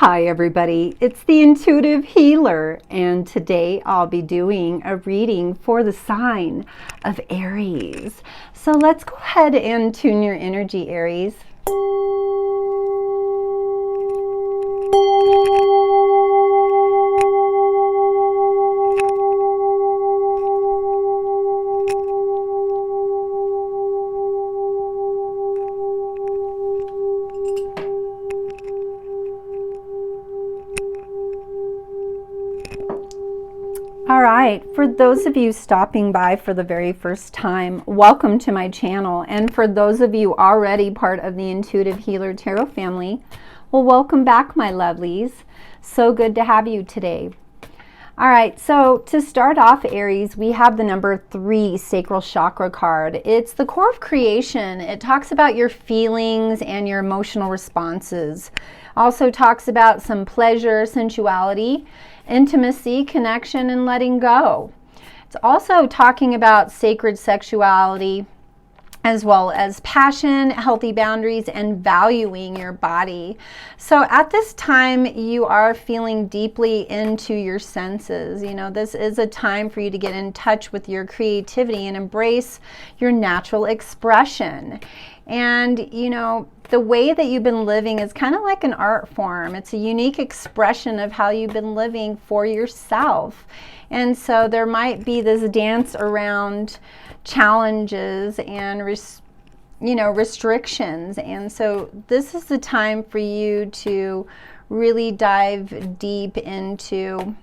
Hi everybody, it's the Intuitive Healer, and today I'll be doing a reading for the sign of Aries. So let's go ahead and tune your energy, Aries. All right, for those of you stopping by for the very first time, welcome to my channel. And for those of you already part of the Intuitive Healer Tarot family, well, welcome back, my lovelies. So good to have you today. All right, so to start off, Aries, we have the number 3 sacral chakra card. It's the core of creation. It talks about your feelings and your emotional responses. Also talks about some pleasure, sensuality, intimacy, connection, and letting go. It's also talking about sacred sexuality, as well as passion, healthy boundaries, and valuing your body. So at this time, you are feeling deeply into your senses. You know, this is a time for you to get in touch with your creativity and embrace your natural expression. And, you know, the way that you've been living is kind of like an art form. It's a unique expression of how you've been living for yourself. And so there might be this dance around challenges and restrictions. And so this is the time for you to really dive deep into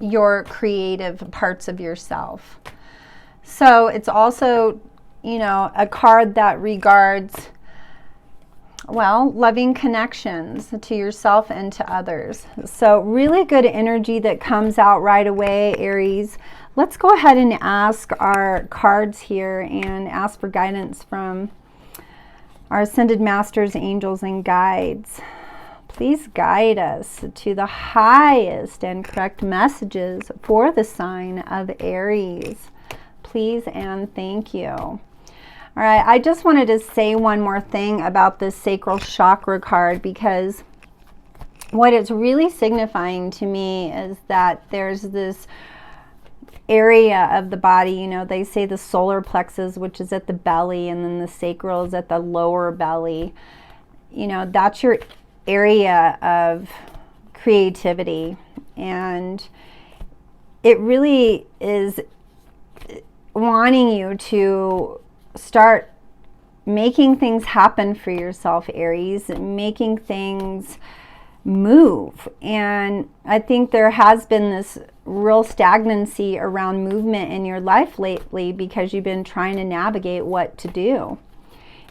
your creative parts of yourself. So it's also, you know, a card that regards, well, loving connections to yourself and to others. So really good energy that comes out right away, Aries. Let's go ahead and ask our cards here and ask for guidance from our ascended masters, angels, and guides. Please guide us to the highest and correct messages for the sign of Aries. Please and thank you. All right, I just wanted to say one more thing about this sacral chakra card, because what it's really signifying to me is that there's this area of the body, you know, they say the solar plexus, which is at the belly, and then the sacral is at the lower belly. You know, that's your area of creativity, and it really is wanting you to start making things happen for yourself, Aries, making things move. And I think there has been this real stagnancy around movement in your life lately because you've been trying to navigate what to do.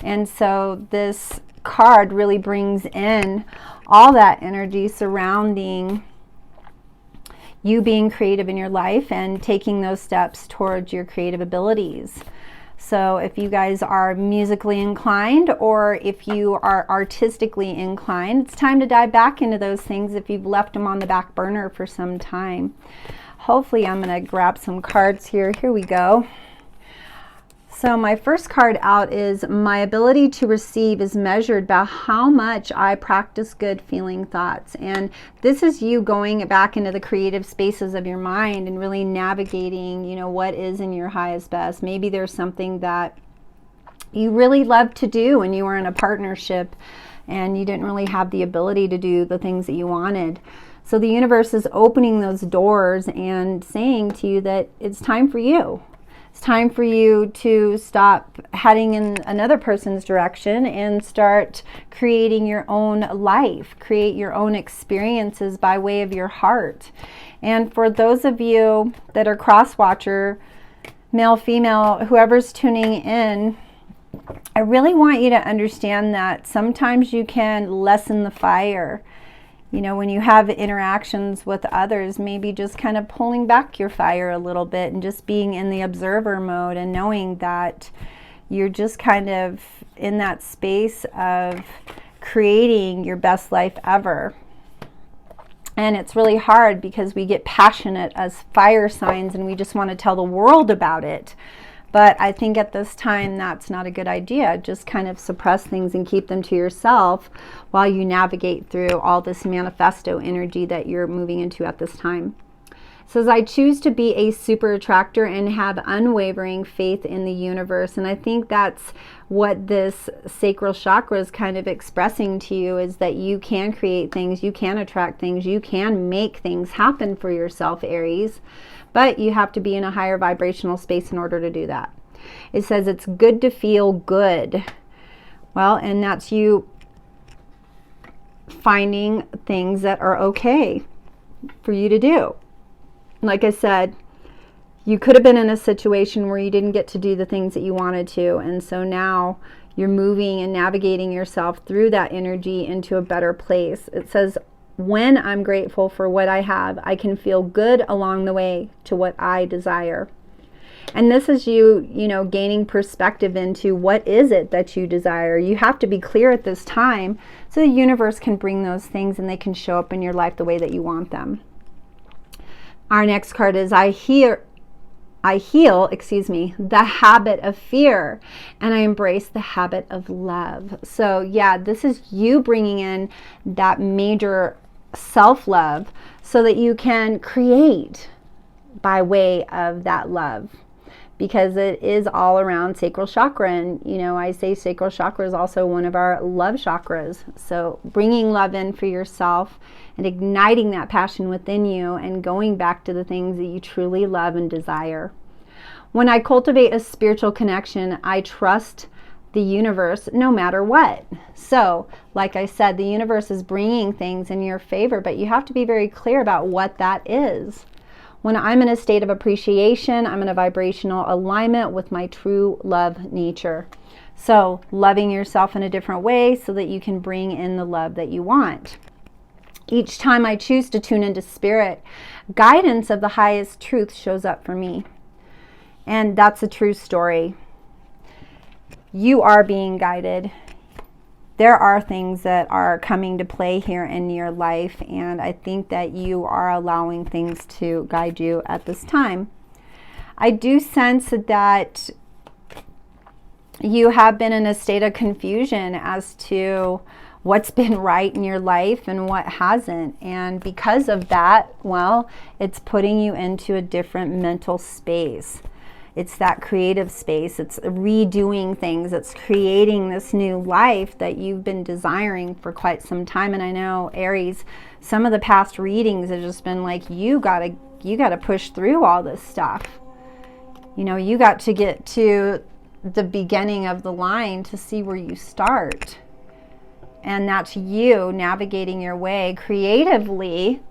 And so this card really brings in all that energy surrounding you being creative in your life and taking those steps towards your creative abilities. So if you guys are musically inclined, or if you are artistically inclined, it's time to dive back into those things if you've left them on the back burner for some time. Hopefully I'm going to grab some cards here. Here we go. So my first card out is, my ability to receive is measured by how much I practice good feeling thoughts. And this is you going back into the creative spaces of your mind and really navigating, you know, what is in your highest best. Maybe there's something that you really love to do and you were in a partnership and you didn't really have the ability to do the things that you wanted. So the universe is opening those doors and saying to you that it's time for you. It's time for you to stop heading in another person's direction and start creating your own life, create your own experiences by way of your heart. And for those of you that are cross-watcher, male, female, whoever's tuning in, I really want you to understand that sometimes you can lessen the fire. You know, when you have interactions with others, maybe just kind of pulling back your fire a little bit and just being in the observer mode and knowing that you're just kind of in that space of creating your best life ever. And it's really hard because we get passionate as fire signs and we just want to tell the world about it. But I think at this time, that's not a good idea. Just kind of suppress things and keep them to yourself while you navigate through all this manifesto energy that you're moving into at this time. It says, I choose to be a super attractor and have unwavering faith in the universe. And I think that's what this sacral chakra is kind of expressing to you, is that you can create things, you can attract things, you can make things happen for yourself, Aries. But you have to be in a higher vibrational space in order to do that. It says it's good to feel good. Well, and that's you finding things that are okay for you to do. Like I said, you could have been in a situation where you didn't get to do the things that you wanted to. And so now you're moving and navigating yourself through that energy into a better place. It says, when I'm grateful for what I have, I can feel good along the way to what I desire. And this is you know, gaining perspective into what is it that you desire. You have to be clear at this time so the universe can bring those things and they can show up in your life the way that you want them. Our next card is I heal, the habit of fear, and I embrace the habit of love. So yeah, this is you bringing in that major self-love so that you can create by way of that love, because it is all around sacral chakra. And you know, I say sacral chakra is also one of our love chakras. So bringing love in for yourself and igniting that passion within you and going back to the things that you truly love and desire. When I cultivate a spiritual connection, I trust the universe no matter what. So, like I said, the universe is bringing things in your favor, but you have to be very clear about what that is. When I'm in a state of appreciation, I'm in a vibrational alignment with my true love nature. So, loving yourself in a different way so that you can bring in the love that you want. Each time I choose to tune into spirit, guidance of the highest truth shows up for me. And that's a true story. You are being guided. There are things that are coming to play here in your life, and I think that you are allowing things to guide you at this time. I do sense that you have been in a state of confusion as to what's been right in your life and what hasn't. And because of that, well, it's putting you into a different mental space. It's that creative space. It's redoing things. It's creating this new life that you've been desiring for quite some time. And I know, Aries, some of the past readings have just been like, you gotta push through all this stuff. You know, you got to get to the beginning of the line to see where you start. And that's you navigating your way creatively,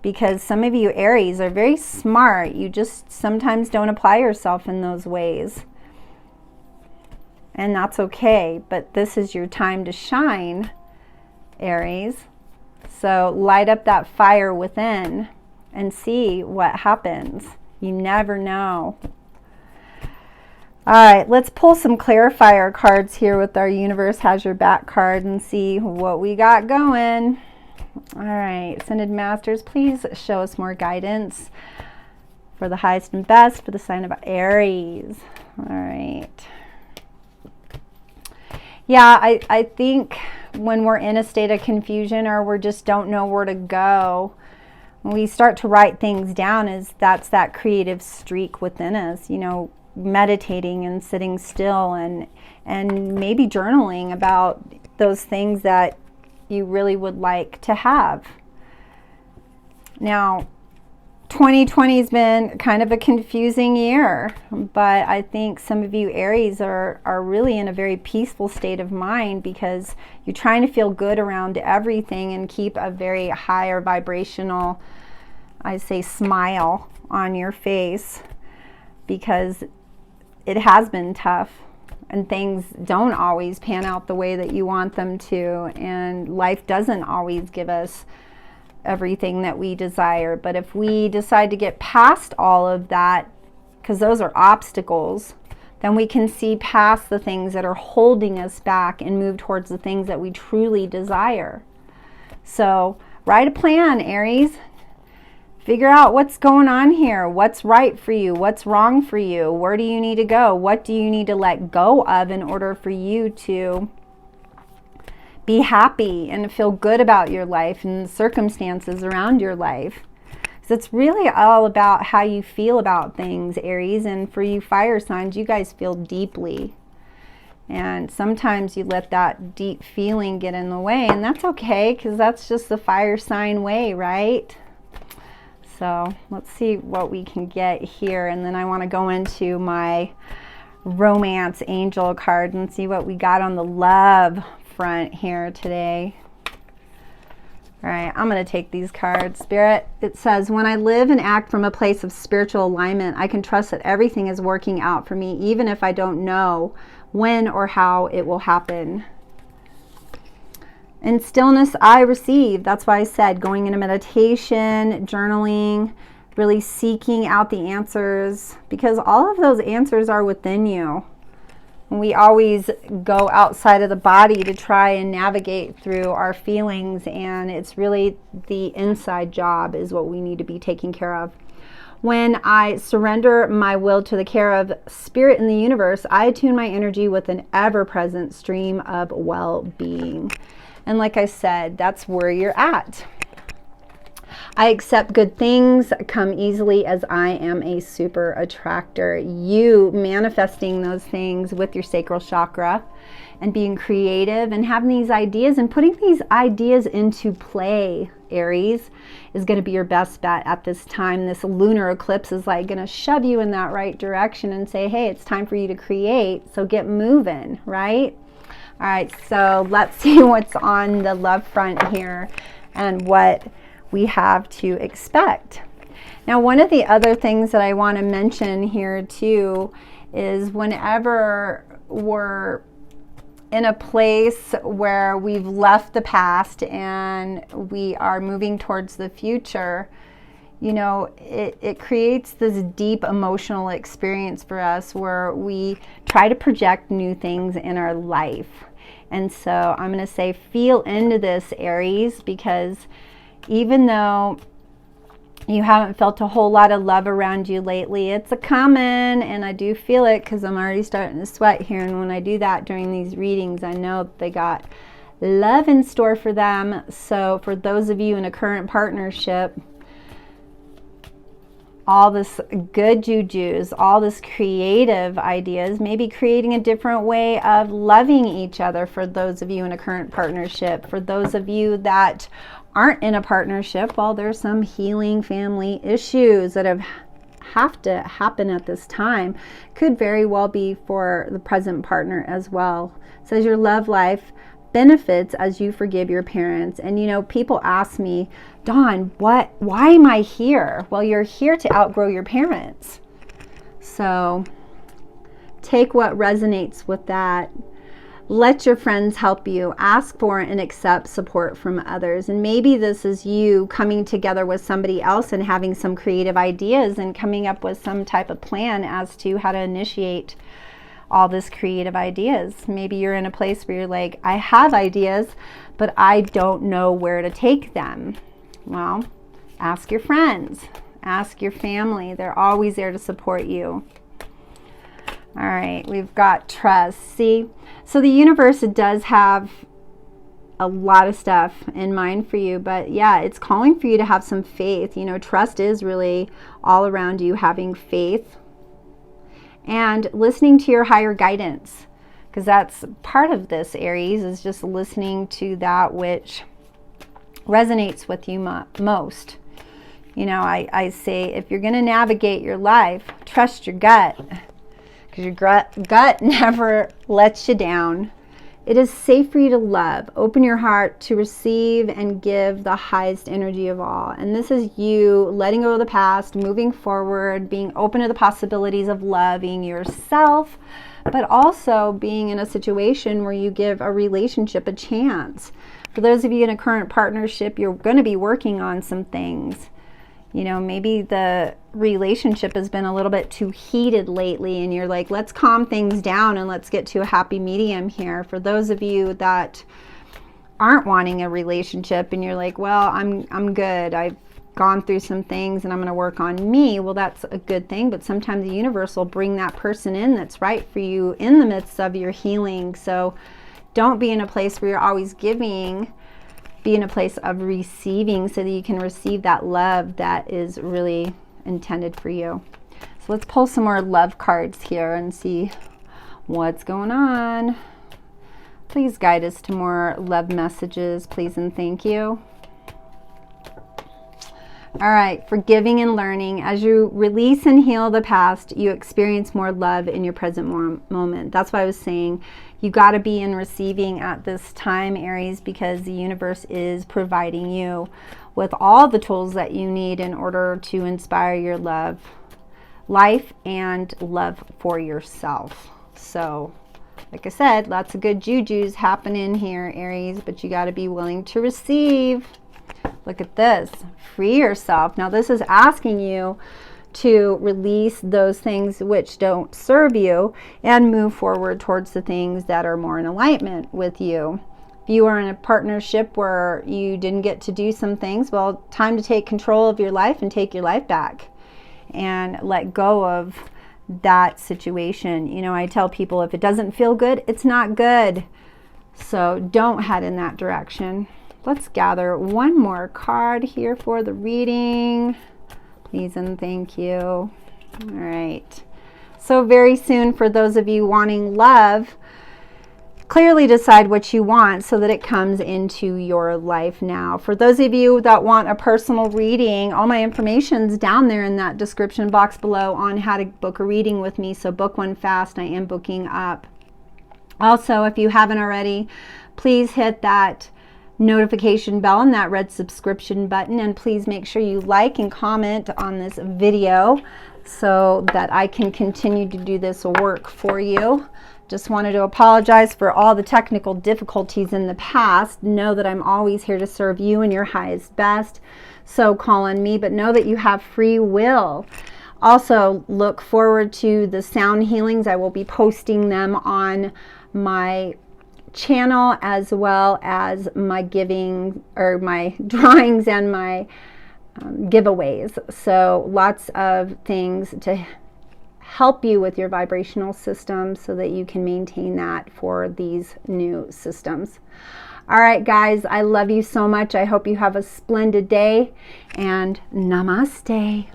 because some of you Aries are very smart. You just sometimes don't apply yourself in those ways. And that's okay, but this is your time to shine, Aries. So light up that fire within and see what happens. You never know. All right, let's pull some clarifier cards here with our Universe Has Your Back card and see what we got going. All right, Ascended Masters, please show us more guidance for the highest and best for the sign of Aries. All right. Yeah, I think when we're in a state of confusion or we just don't know where to go, when we start to write things down, that's that creative streak within us, you know, meditating and sitting still and maybe journaling about those things that you really would like to have. Now, 2020 has been kind of a confusing year, but I think some of you Aries are really in a very peaceful state of mind because you're trying to feel good around everything and keep a very higher vibrational, I say, smile on your face, because it has been tough and things don't always pan out the way that you want them to, and life doesn't always give us everything that we desire. But if we decide to get past all of that, because those are obstacles, then we can see past the things that are holding us back and move towards the things that we truly desire. So write a plan, Aries. Figure out what's going on here. What's right for you? What's wrong for you? Where do you need to go? What do you need to let go of in order for you to be happy and feel good about your life and the circumstances around your life? Because it's really all about how you feel about things, Aries. And for you fire signs, you guys feel deeply. And sometimes you let that deep feeling get in the way. And that's okay, because that's just the fire sign way, right? So let's see what we can get here. And then I want to go into my romance angel card and see what we got on the love front here today. All right, I'm going to take these cards. Spirit, it says, when I live and act from a place of spiritual alignment, I can trust that everything is working out for me, even if I don't know when or how it will happen. In stillness, I receive. That's why I said going into meditation, journaling, really seeking out the answers, because all of those answers are within you. We always go outside of the body to try and navigate through our feelings, and it's really the inside job is what we need to be taking care of. When I surrender my will to the care of spirit in the universe, I attune my energy with an ever-present stream of well-being. And like I said, that's where you're at. I accept good things come easily as I am a super attractor. You manifesting those things with your sacral chakra and being creative and having these ideas and putting these ideas into play, Aries, is going to be your best bet at this time. This lunar eclipse is like going to shove you in that right direction and say, hey, it's time for you to create. So get moving, right? All right, so let's see what's on the love front here and what we have to expect. Now, one of the other things that I want to mention here too is whenever we're in a place where we've left the past and we are moving towards the future, you know, it creates this deep emotional experience for us where we try to project new things in our life. And so I'm going to say feel into this, Aries, because even though you haven't felt a whole lot of love around you lately, it's a coming, and I do feel it because I'm already starting to sweat here. And when I do that during these readings, I know they got love in store for them. So for those of you in a current partnership, all this good jujus, all this creative ideas, maybe creating a different way of loving each other for those of you in a current partnership. For those of you that aren't in a partnership, well, there's some healing family issues that have to happen at this time. Could very well be for the present partner as well. It says your love life benefits as you forgive your parents. And you know, people ask me, Dawn, why am I here? Well, you're here to outgrow your parents. So take what resonates with that. Let your friends help you. Ask for and accept support from others. And maybe this is you coming together with somebody else and having some creative ideas and coming up with some type of plan as to how to initiate all this creative ideas. Maybe you're in a place where you're like, I have ideas, but I don't know where to take them. Well, ask your friends, ask your family. They're always there to support you. All right, we've got trust. See, so the universe does have a lot of stuff in mind for you, but yeah, it's calling for you to have some faith. You know, trust is really all around you, having faith and listening to your higher guidance, because that's part of this, Aries, is just listening to that which resonates with you most. You know, I say if you're going to navigate your life, trust your gut, because your gut never lets you down. It is safe for you to love. Open your heart to receive and give the highest energy of all. And this is you letting go of the past, moving forward, being open to the possibilities of loving yourself, but also being in a situation where you give a relationship a chance. For those of you in a current partnership, you're going to be working on some things. You know, maybe the relationship has been a little bit too heated lately and you're like, let's calm things down and let's get to a happy medium here. For those of you that aren't wanting a relationship and you're like, well, I'm good. I've gone through some things and I'm going to work on me. Well, that's a good thing, but sometimes the universe will bring that person in that's right for you in the midst of your healing. So don't be in a place where you're always giving. Be in a place of receiving so that you can receive that love that is really intended for you. So let's pull some more love cards here and see what's going on. Please guide us to more love messages, please and thank you. All right, forgiving and learning. As you release and heal the past, you experience more love in your present moment. That's why I was saying you got to be in receiving at this time, Aries, because the universe is providing you with all the tools that you need in order to inspire your life and love for yourself. So, like I said, lots of good jujus happening here, Aries, but you got to be willing to receive. Look at this. Free yourself. Now this is asking you to release those things which don't serve you and move forward towards the things that are more in alignment with you. If you are in a partnership where you didn't get to do some things, well, time to take control of your life and take your life back and let go of that situation. You know, I tell people if it doesn't feel good, it's not good. So don't head in that direction. Let's gather one more card here for the reading. Please and thank you. All right. So very soon, for those of you wanting love, clearly decide what you want so that it comes into your life now. For those of you that want a personal reading, all my information's down there in that description box below on how to book a reading with me. So book one fast. I am booking up. Also, if you haven't already, please hit that notification bell and that red subscription button, and please make sure you like and comment on this video so that I can continue to do this work for you. Just wanted to apologize for all the technical difficulties in the past. Know that I'm always here to serve you in your highest best, so call on me, but know that you have free will. Also, look forward to the sound healings. I will be posting them on my channel, as well as my giving, or my drawings and my giveaways. So lots of things to help you with your vibrational system so that you can maintain that for these new systems. All right, guys, I love you so much. I hope you have a splendid day, and namaste.